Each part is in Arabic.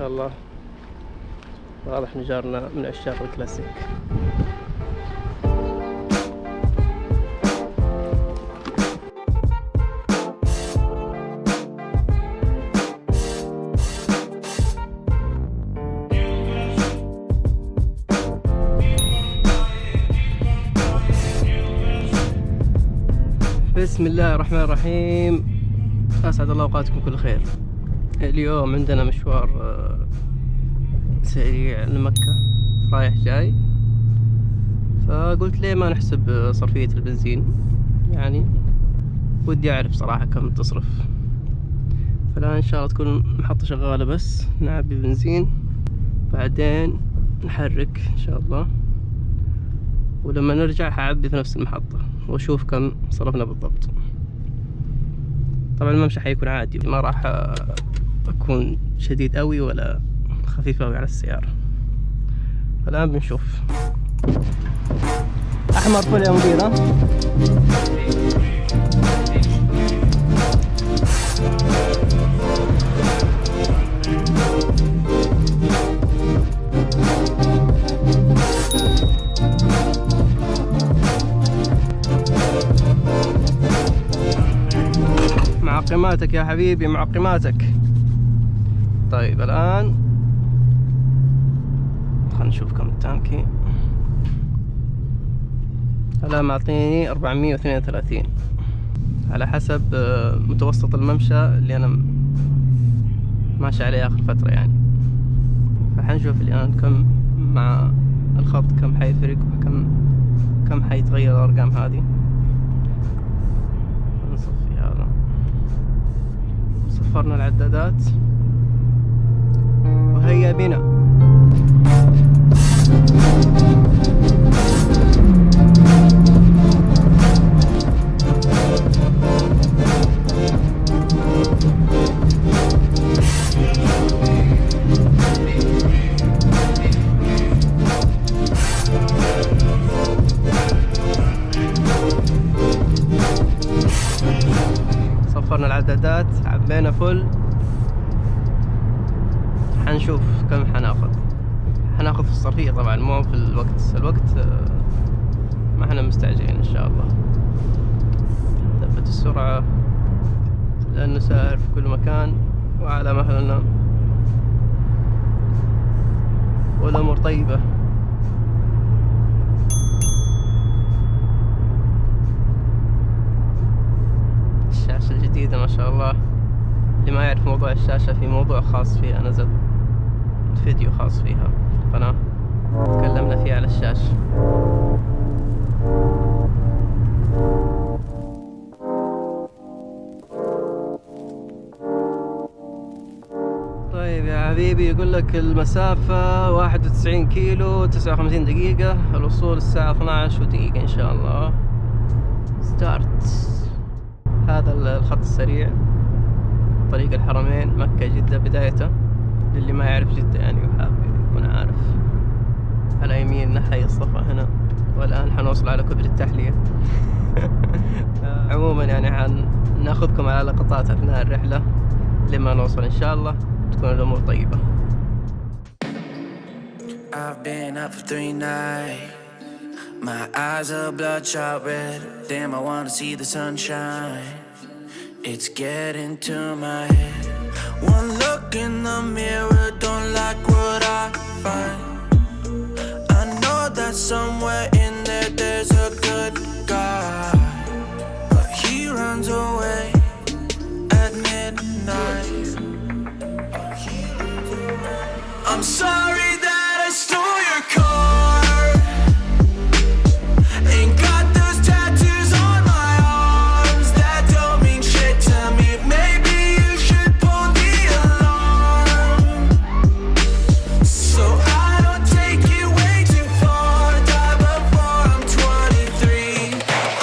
شاء الله. واضح نجارنا من عشاق الكلاسيك. بسم الله الرحمن الرحيم. أسعد الله أوقاتكم كل خير. اليوم عندنا مشوار سريع لمكة رايح جاي، فقلت ليه ما نحسب صرفية البنزين، يعني ودي أعرف صراحة كم تصرف. فالآن إن شاء الله تكون محطة شغالة، بس نعبي بنزين بعدين نحرك إن شاء الله، ولما نرجع حعبي في نفس المحطة وأشوف كم صرفنا بالضبط. طبعا الممشى حيكون عادي، ما راح أكون شديد أوي ولا خفيف أوي على السيارة. فالآن بنشوف. أحمر فل يا مدير. معقماتك يا حبيبي، معقماتك. طيب الآن خلينا نشوف كم التانكي. الآن معطيني 432 على حسب متوسط الممشى اللي أنا ماشي عليه آخر فترة يعني. فحنشوف الآن كم مع الخط كم حيفرق وكم حيتغير الأرقام هذه. نصفي هذا. صفرنا العدادات وهيا بنا. صفرنا العدادات، عبينا فل. حنشوف كم حناخذ في الصرفية طبعا، مو في الوقت ما احنا مستعجلين ان شاء الله. ثبت السرعة لأنه سائر في كل مكان وعلى مهلنا والأمور طيبة. الشاشة الجديدة ما شاء الله. اللي ما يعرف موضوع الشاشة، في موضوع خاص فيها، نزل فيديو خاص فيها في القناة تكلمنا فيه على الشاشة. طيب يا حبيبي، يقول لك المسافة 91 كيلو 59 دقيقة، الوصول الساعة 12 ودقيقة إن شاء الله. ستارت. هذا الخط السريع، طريق الحرمين مكة جدة بدايته، للي ما يعرف جدة يعني وحابب يكون عارف. على يميننا حي الصفا هنا، والآن حنوصل على كبر التحلية. عموما يعني حناخذكم على لقطات أثناء الرحلة لما نوصل إن شاء الله تكون الأمور طيبة. I've been up for 3 nights. My eyes are bloodshot red. Damn, I wanna see the sunshine. It's getting to my head. One look in the mirror, don't like what I find. I know that somewhere in there there's a good guy, but he runs away at midnight. I'm sorry that I stole your car. Ain't got those tattoos on my arms that don't mean shit to me. Maybe you should pull the alarm, so I don't take it way too far. Die before I'm 23.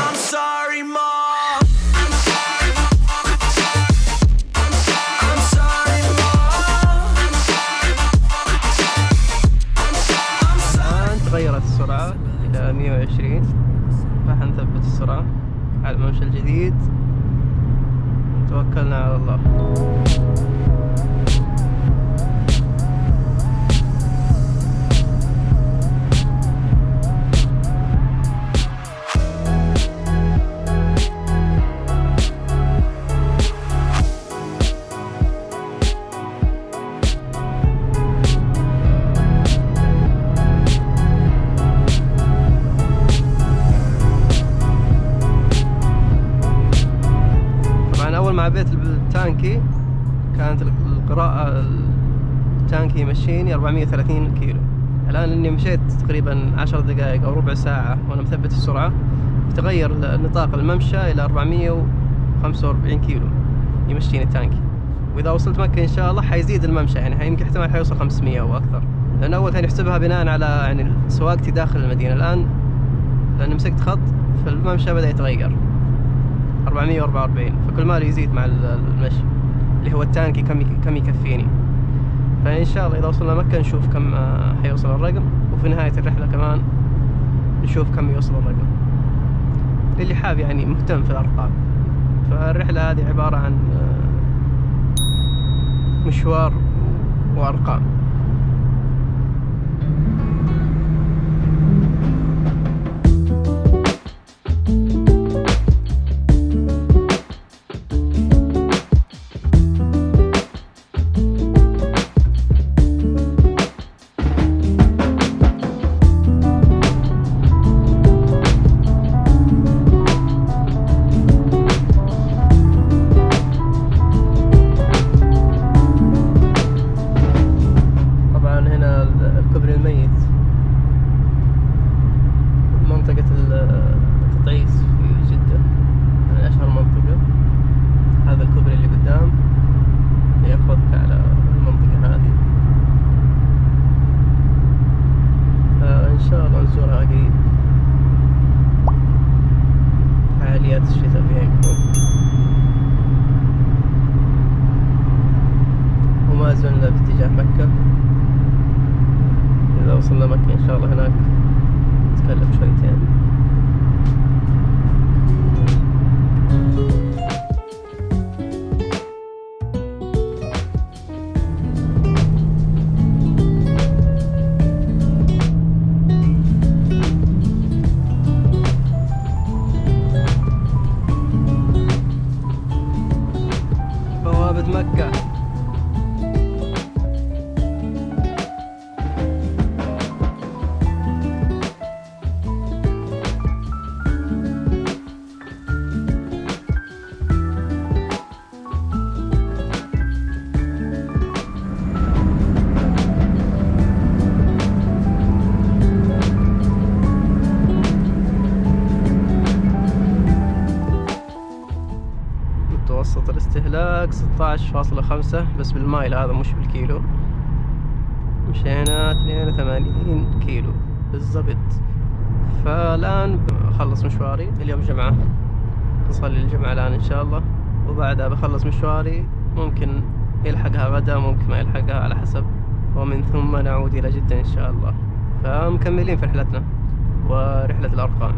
I'm sorry, Mom. I'm sorry, Mom. I'm sorry, Mom. الآن تغيرت السرعة إلى 120، فحنثبت السرعة على الممشى الجديد. توكلنا على الله. تانكي كانت القراءة التانكي يمشيني 430 كيلو. الآن إني مشيت تقريبا 10 دقائق أو ربع ساعة وأنا مثبت السرعة، تغير نطاق الممشى إلى 445 كيلو يمشيني التانكي. وإذا وصلت مكة إن شاء الله حيزيد الممشى، يعني يمكن احتمال حيوصل 500 أو أكثر، لأن أول كان يحسبها بناء على يعني سواقتي داخل المدينة. الآن لأن مسكت خط فالممشى بدأ يتغير 444، فكل ما يزيد مع المشي اللي هو التانكي كم يكفيني. فإن شاء الله إذا وصلنا مكة نشوف كم حيوصل الرقم، وفي نهاية الرحلة كمان نشوف كم يوصل الرقم للي حاب يعني مهتم في الأرقام. فالرحلة هذه عبارة عن مشوار وأرقام. الشتاء فيها يكون، وما زلنا باتجاه مكة. إذا وصلنا مكة إن شاء الله هناك نتكلم شويتين. مكة متوسط الاستهلاك 16.5 بس بالمايل، هذا مش بالكيلو. مشينا 82 كيلو بالضبط. فالآن بخلص مشواري، اليوم جمعة، بصلي الجمعة الآن إن شاء الله، وبعدها بخلص مشواري. ممكن يلحقها غدا، ممكن ما يلحقها على حسب، ومن ثم نعود إلى جدة إن شاء الله. فمكملين في رحلتنا ورحلة الأرقام.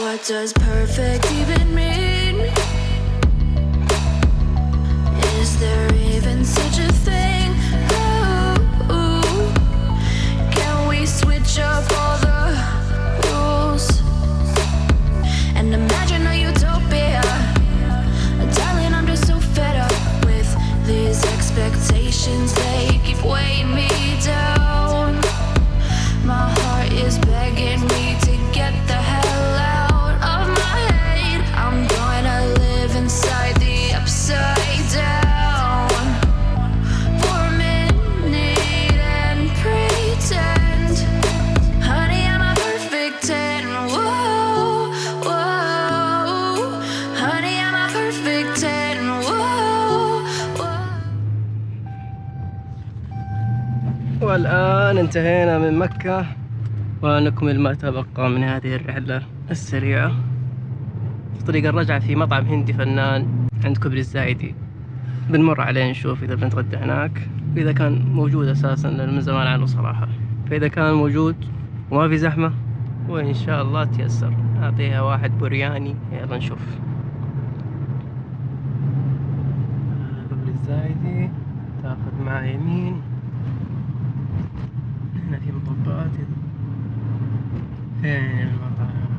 What does perfect even mean? Is there even such a thing? Ooh, can we switch up all the rules and imagine a utopia? Darling, I'm just so fed up with these expectations. They keep weighing me down. My heart is begging me to get the hell out of my head. I'm gonna live inside the upside down for a minute and pretend, honey, I'm a perfect 10. Whoa, whoa, honey, I'm a perfect 10. Whoa, whoa. والآن انتهينا من مكة، ونكمل ما تبقى من هذه الرحلة السريعة. في طريق الرجعة في مطعم هندي فنان عند كوبري الزايدي، بنمر عليه نشوف إذا بنتغدى هناك، وإذا كان موجود أساسا لأنه من زمان عنه صراحة. فإذا كان موجود وما في زحمة وإن شاء الله تيسر أعطيها واحد برياني. يلا نشوف. كوبري الزايدي تاخذ معه يمين، هنا في مطبات. فين المطعم؟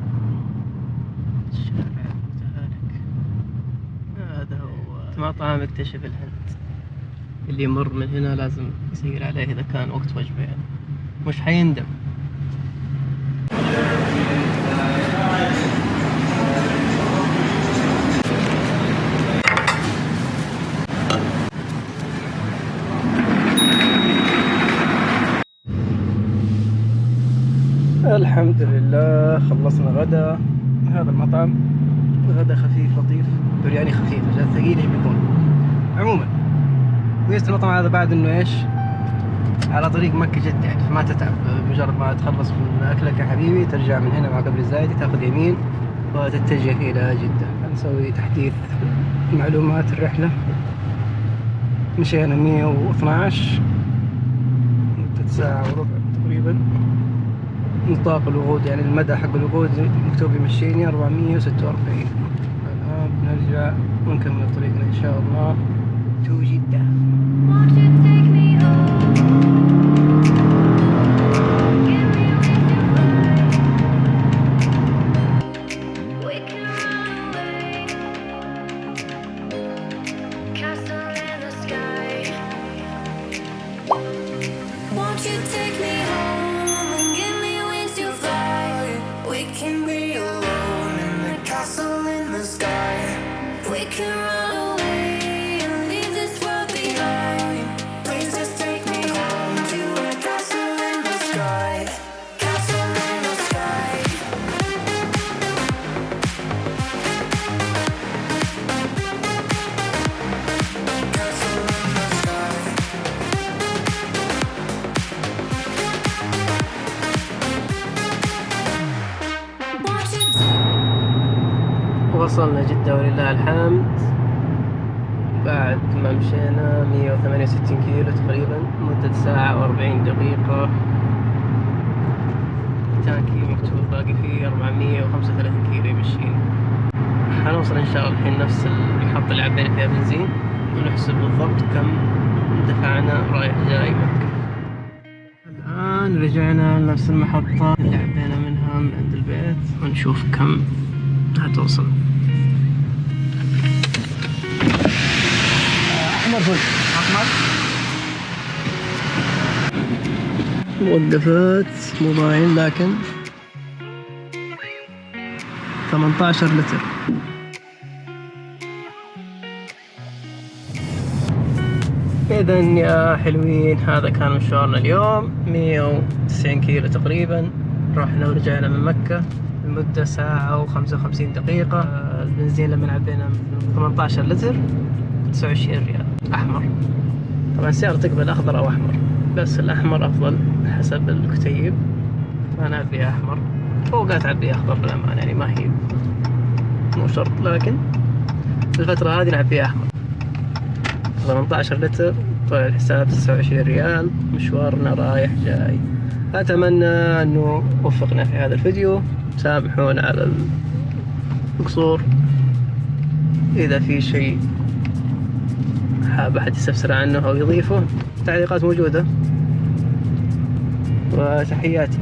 الشارع المتهالك. هذا هو مطعم اكتشف الهند. اللي يمر من هنا لازم يسير عليه إذا كان وقت وجبة يعني، مش حيندم. الحمد لله خلصنا غدا. هذا المطعم غدا خفيف لطيف، برياني خفيف عشان ثقيل ايش بيكون. عموما ميزة المطعم هذا بعد انه ايش، على طريق مكة جدة يعني، فما تتعب. مجرد ما تخلص من اكلك يا حبيبي ترجع من هنا مع قبر الزايدة تاخذ يمين وتتجه الى جدة. نسوي تحديث معلومات الرحلة. مشينا 112 مدة ساعة وربع تقريبا. نطاق الوقود يعني المدى حق الوقود مكتوب يمشيني 446. الآن بنرجع ونكمل طريقنا إن شاء الله تو جدة. وصلنا جدة ولله الحمد بعد ما مشينا 168 كيلو تقريبا، مدة ساعة و40 دقيقة. تانكي مكتوب باقي فيه 435 كيلو يمشينا. حنوصل إن شاء الله الحين نفس المحطة اللي عبينا فيها بنزين ونحسب بالضبط كم دفعنا رايح جاي مكة. الآن رجعنا لنفس المحطة اللي عبينا منها من عند البيت ونشوف كم هتوصل. أحمر فل أحمر. موقفات مو ضايعين لكن 18 لتر. إذا يا حلوين هذا كان مشوارنا اليوم، 190 كيلو تقريبا. رحنا ورجعنا من مكة لمدة ساعة و55 دقيقة. البنزين لما عبينا 18 لتر 29 ريال أحمر. طبعا السيارة تقبل أخضر أو أحمر، بس الأحمر أفضل حسب الكتيب. أنا أعبيها أحمر، أوقات أعبيها أخضر بالأمان يعني، ما هي مو شرط، لكن الفترة هذه نعبيها أحمر. 18 لتر طلع الحساب 29 ريال. مشوارنا رايح جاي. أتمنى أنه وفقنا في هذا الفيديو. سامحونا على القصور. إذا في شيء حاب أحد يستفسر عنه أو يضيفه، التعليقات موجودة. وتحياتي.